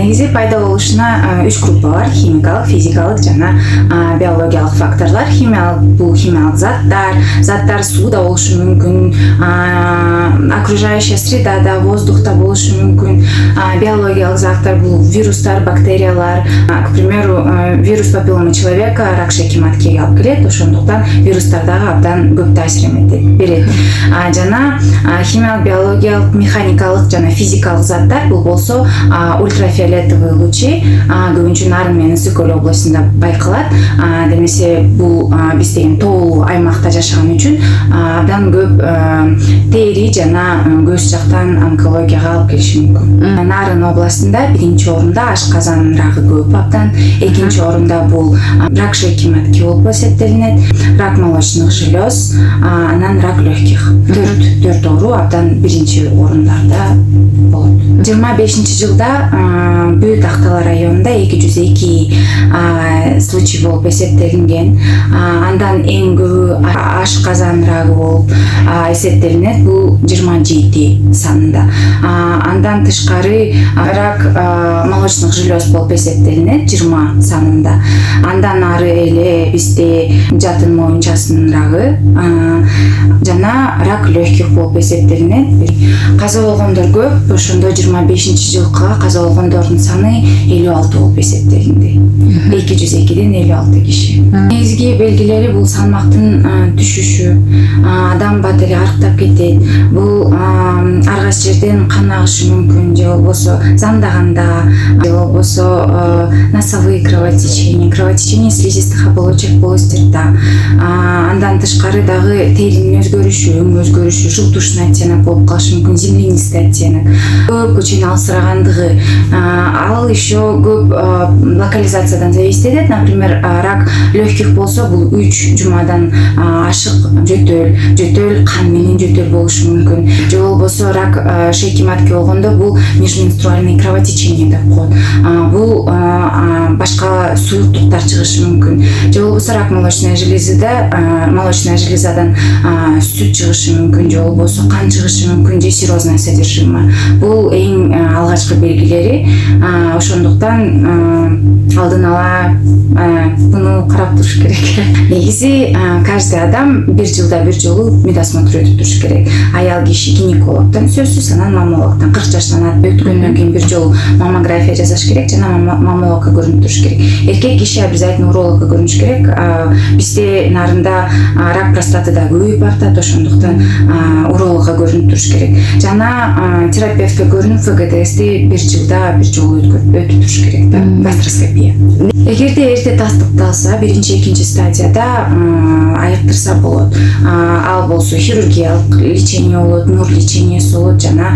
негизи пайда болушуна 3 группа бар: химикалык, физикалык жана биологиялык факторлор. Бул химиялык заттар сууда болушу мүмкүн, окружающая средада, воздухта болушу мүмкүн. Биологиялык заттар бул вирустар, бактериялар. К примеру, вирус папиллома человека рак шейки маткеге алып келет, ошондуктан вирустар дагы абдан көп таасир берет. Жана химиялык, биологиялык, механикалык жана физикалык заттар бул болсо ультрафиолетовый лучи көбүнчө нарын менен ысык-көл областында байкалат. Демесе бул биз деген тоолуу аймакта жашаган үчүн абдан көп тери жана көз жактан онкологияга алып келиши мүмкүн. Нарын областында биринчи орунда ашказан рагы көп абдан, экинчи орунда бул рак шейки матки болуп эсептелинет, рак молочных желез, анан рак легких. Төрт оору абдан биринчи орундарда болот. 25-жылда Бүт Актала районунда 202 случай болуп эсептелинген. Андан эң көбү ашказан рагы болуп эсептелинет, бул 27 санында. Андан тышкары рак молочных желез болуп эсептелинет 20 санында. Андан ары эле бизде жатын моюнчасынын рагы жана рак легких болуп эсептелинет. Каза болгондор көп, ошондо 25-жылга каза болгондордун саны 56 болуп эсептелинди. 202ден 56 киши. Негизги белгилери бул салмактын түшүшү, адам бат эле арыктап кетет. Бул ар кайсы жерден кан агышы мүмкүн, же болбосо замдаганда, же болбосо носовые кровотечения слизистых оболочек полости рта. Андан тышкары дагы теринин өзгөрүшү, өң өзгөрүшү, желтушный оттенок болуп калышы мүмкүн, землянистый оттенок. Көпкө чейин алсырагандыгы, ал еще көп локализациядан зависит этет. Например, рак легких болсо бул 3 жумадан ашык жөтөл кан менен жөтөл болушу мүмкүн. Же болбосо рак шейки матки болгондо бул межменструальный кровотечение деп коет. Бул башка суюктуктар чыгышы мүмкүн. Же болбосо рак молочной железадан сүт чыгышы мүмкүн, же болбосо кан чыгышы мүмкүн, же серозное содержимое. Бул эң алгачкы белгилери. Ошондуктан алдын ала буну карап туруш керек. Негизи каждый адам бир жылда бир жолу медосмотр өтүп туруш керек. Аял киши гинекологдон сөзсүз, анан маммологдон 40 жаштан өткөндөн кийин бир жолу маммография жасаш керек жана маммологко көрүнүп туруш керек. Эркек киши обязательно урологко көрүнүш керек. Бизде нарында рак простатада көбөйүп бартат, ошондуктан урологко көрүнүп туруш керек. Жана терапевтке көрүнүп ФГДСти бир жылда бир жолу өтүп туруш керек да, гастроскопия. Эгерде эрте тастыкталса, биринчи, экинчи стадияда айыктырса болот. Ал болсо хирургиялык лечение болот, нур лечениеси болот жана